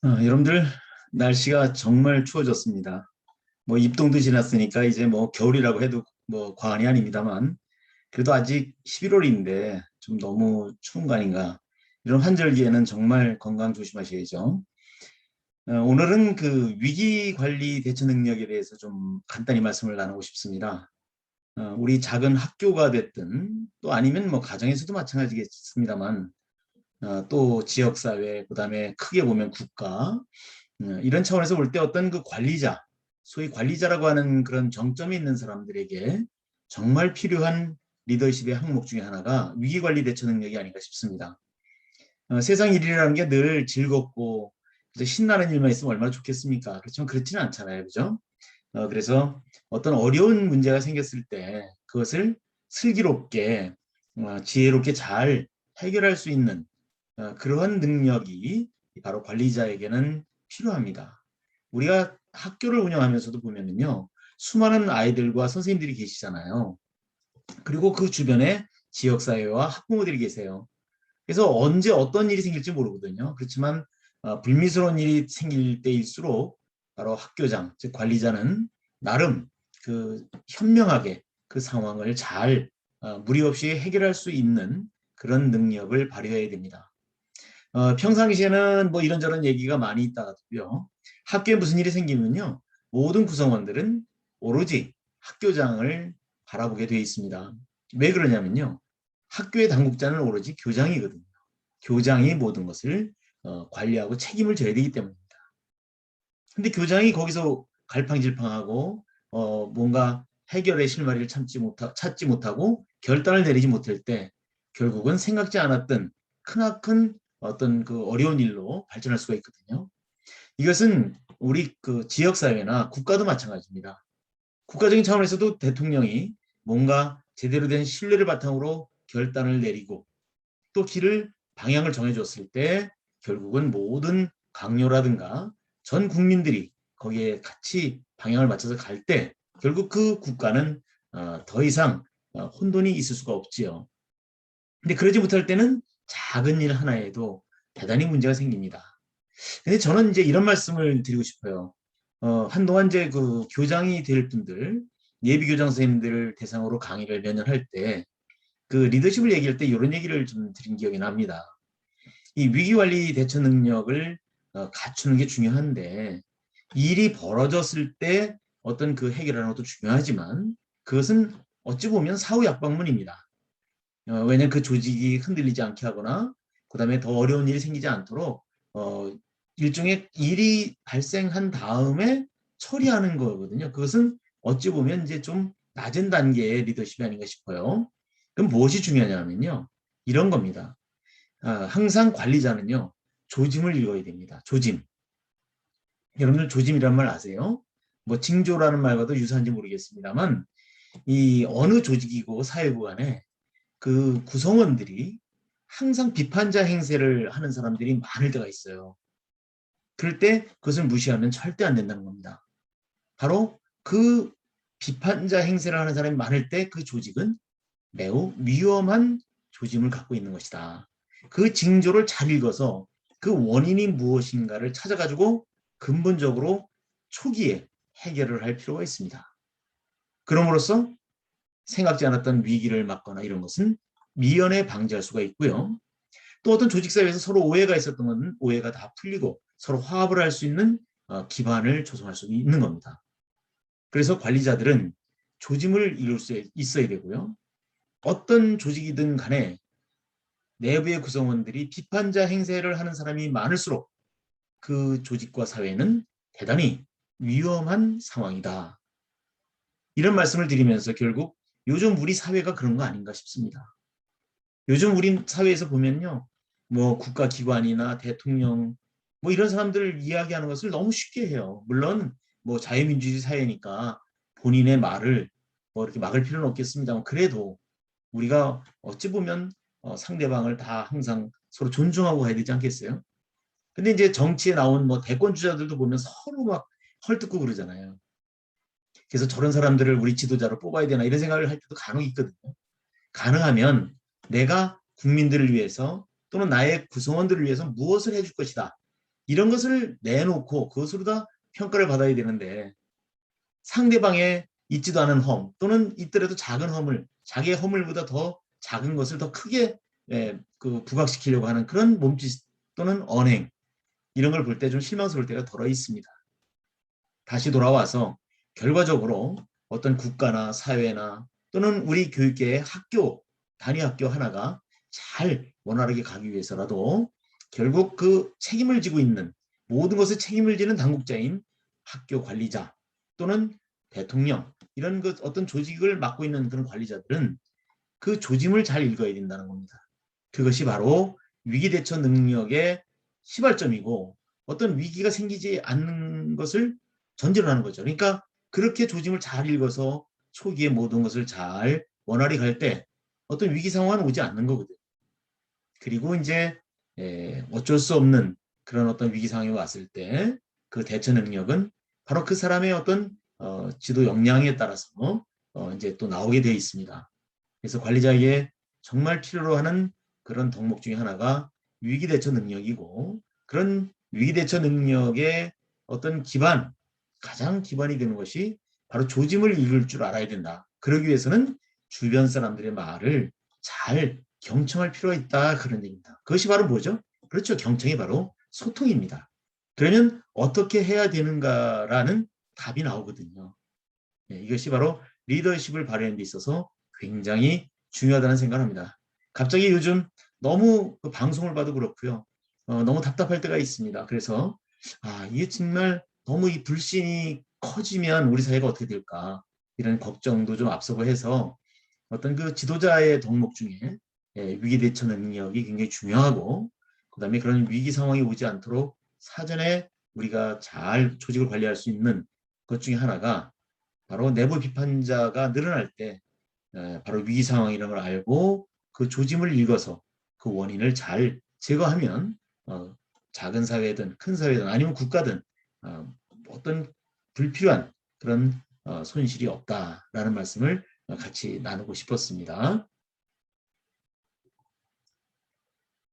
여러분들 날씨가 정말 추워졌습니다. 뭐 입동도 지났으니까 이제 뭐 겨울이라고 해도 뭐 과언이 아닙니다만 그래도 아직 11월인데 좀 너무 추운 거 아닌가. 이런 환절기에는 정말 건강 조심하셔야죠. 오늘은 그 위기 관리 대처 능력에 대해서 좀 간단히 말씀을 나누고 싶습니다. 우리 작은 학교가 됐든 또 아니면 뭐 가정에서도 마찬가지겠습니다만 또 지역사회, 그다음에 크게 보면 국가, 이런 차원에서 볼 때 어떤 그 관리자, 소위 관리자라고 하는 그런 정점이 있는 사람들에게 정말 필요한 리더십의 항목 중에 하나가 위기관리 대처 능력이 아닌가 싶습니다. 세상 일이라는 게 늘 즐겁고 신나는 일만 있으면 얼마나 좋겠습니까? 그렇지만 그렇지는 않잖아요. 그죠? 그래서 어떤 어려운 문제가 생겼을 때 그것을 슬기롭게, 지혜롭게 잘 해결할 수 있는 그러한 능력이 바로 관리자에게는 필요합니다. 우리가 학교를 운영하면서도 보면은요, 수많은 아이들과 선생님들이 계시잖아요. 그리고 그 주변에 지역사회와 학부모들이 계세요. 그래서 언제 어떤 일이 생길지 모르거든요. 그렇지만 불미스러운 일이 생길 때일수록 바로 학교장, 즉 관리자는 나름 그 현명하게 그 상황을 잘 무리 없이 해결할 수 있는 그런 능력을 발휘해야 됩니다. 평상시에는 뭐 이런저런 얘기가 많이 있다가도요. 학교에 무슨 일이 생기면요. 모든 구성원들은 오로지 학교장을 바라보게 되어 있습니다. 왜 그러냐면요. 학교의 당국자는 오로지 교장이거든요. 교장이 모든 것을 관리하고 책임을 져야 되기 때문입니다. 근데 교장이 거기서 갈팡질팡하고 뭔가 해결의 실마리를 찾지 못하고 결단을 내리지 못할 때 결국은 생각지 않았던 크나큰 어떤 그 어려운 일로 발전할 수가 있거든요. 이것은 우리 그 지역사회나 국가도 마찬가지입니다. 국가적인 차원에서도 대통령이 뭔가 제대로 된 신뢰를 바탕으로 결단을 내리고 또 길을 방향을 정해줬을 때 결국은 모든 강요라든가 전 국민들이 거기에 같이 방향을 맞춰서 갈 때 결국 그 국가는 더 이상 혼돈이 있을 수가 없지요. 근데 그러지 못할 때는 작은 일 하나에도 대단히 문제가 생깁니다. 근데 저는 이제 이런 말씀을 드리고 싶어요. 한동안 이제 그 교장이 될 분들, 예비 교장 선생님들 대상으로 강의를 몇 년 할 때 그 리더십을 얘기할 때 이런 얘기를 좀 드린 기억이 납니다. 이 위기관리 대처 능력을 갖추는 게 중요한데 일이 벌어졌을 때 어떤 그 해결하는 것도 중요하지만 그것은 어찌 보면 사후 약방문입니다. 왜냐하면 그 조직이 흔들리지 않게 하거나 그다음에 더 어려운 일이 생기지 않도록 일종의 일이 발생한 다음에 처리하는 거거든요. 그것은 어찌 보면 이제 좀 낮은 단계의 리더십이 아닌가 싶어요. 그럼 무엇이 중요하냐면요. 이런 겁니다. 항상 관리자는요. 조짐을 읽어야 됩니다. 조짐. 여러분들 조짐이란 말 아세요? 뭐 징조라는 말과도 유사한지 모르겠습니다만 이 어느 조직이고 사회구 간에 그 구성원들이 항상 비판자 행세를 하는 사람들이 많을 때가 있어요. 그럴 때 그것을 무시하면 절대 안 된다는 겁니다. 바로 그 비판자 행세를 하는 사람이 많을 때 그 조직은 매우 위험한 조짐을 갖고 있는 것이다. 그 징조를 잘 읽어서 그 원인이 무엇인가를 찾아가지고 근본적으로 초기에 해결을 할 필요가 있습니다. 그럼으로써 생각지 않았던 위기를 막거나 이런 것은 미연에 방지할 수가 있고요. 또 어떤 조직사회에서 서로 오해가 있었던 건 오해가 다 풀리고 서로 화합을 할 수 있는 기반을 조성할 수 있는 겁니다. 그래서 관리자들은 조짐을 이룰 수 있어야 되고요. 어떤 조직이든 간에 내부의 구성원들이 비판자 행세를 하는 사람이 많을수록 그 조직과 사회는 대단히 위험한 상황이다. 이런 말씀을 드리면서 결국 요즘 우리 사회가 그런 거 아닌가 싶습니다. 요즘 우리 사회에서 보면요. 뭐 국가기관이나 대통령 뭐 이런 사람들을 이야기하는 것을 너무 쉽게 해요. 물론 뭐 자유민주주의 사회니까 본인의 말을 뭐 이렇게 막을 필요는 없겠습니다만 그래도 우리가 어찌 보면 상대방을 다 항상 서로 존중하고 가야 되지 않겠어요? 근데 이제 정치에 나온 뭐 대권 주자들도 보면 서로 막 헐뜯고 그러잖아요. 그래서 저런 사람들을 우리 지도자로 뽑아야 되나 이런 생각을 할 때도 간혹 있거든요. 가능하면 내가 국민들을 위해서 또는 나의 구성원들을 위해서 무엇을 해줄 것이다. 이런 것을 내놓고 그것으로 다 평가를 받아야 되는데 상대방의 있지도 않은 허물 또는 있더라도 작은 허물, 자기의 허물보다 더 작은 것을 더 크게 부각시키려고 하는 그런 몸짓 또는 언행 이런 걸 볼 때 좀 실망스러울 때가 덜어 있습니다. 다시 돌아와서 결과적으로 어떤 국가나 사회나 또는 우리 교육계의 학교, 단위 학교 하나가 잘 원활하게 가기 위해서라도 결국 그 책임을 지고 있는 모든 것을 책임을 지는 당국자인 학교 관리자 또는 대통령 이런 그 어떤 조직을 맡고 있는 그런 관리자들은 그 조짐을 잘 읽어야 된다는 겁니다. 그것이 바로 위기대처 능력의 시발점이고 어떤 위기가 생기지 않는 것을 전제로 하는 거죠. 그러니까 그렇게 조짐을 잘 읽어서 초기에 모든 것을 잘 원활히 갈 때 어떤 위기 상황은 오지 않는 거거든요. 그리고 이제 어쩔 수 없는 그런 어떤 위기 상황이 왔을 때 그 대처 능력은 바로 그 사람의 어떤 지도 역량에 따라서 이제 또 나오게 되어 있습니다. 그래서 관리자에게 정말 필요로 하는 그런 덕목 중에 하나가 위기 대처 능력이고 그런 위기 대처 능력의 어떤 기반, 가장 기반이 되는 것이 바로 조짐을 읽을 줄 알아야 된다. 그러기 위해서는 주변 사람들의 말을 잘 경청할 필요가 있다. 그런 얘기입니다. 그것이 바로 뭐죠? 그렇죠. 경청이 바로 소통입니다. 그러면 어떻게 해야 되는가라는 답이 나오거든요. 이것이 바로 리더십을 발휘하는 데 있어서 굉장히 중요하다는 생각을 합니다. 갑자기 요즘 너무 그 방송을 봐도 그렇고요. 너무 답답할 때가 있습니다. 그래서 이게 정말 너무 이 불신이 커지면 우리 사회가 어떻게 될까 이런 걱정도 좀 앞서고 해서 어떤 그 지도자의 덕목 중에 위기 대처 능력이 굉장히 중요하고 그다음에 그런 위기 상황이 오지 않도록 사전에 우리가 잘 조직을 관리할 수 있는 것 중에 하나가 바로 내부 비판자가 늘어날 때 바로 위기 상황이라는 걸 알고 그 조짐을 읽어서 그 원인을 잘 제거하면 작은 사회든 큰 사회든 아니면 국가든 어떤 불필요한 그런 손실이 없다라는 말씀을 같이 나누고 싶었습니다.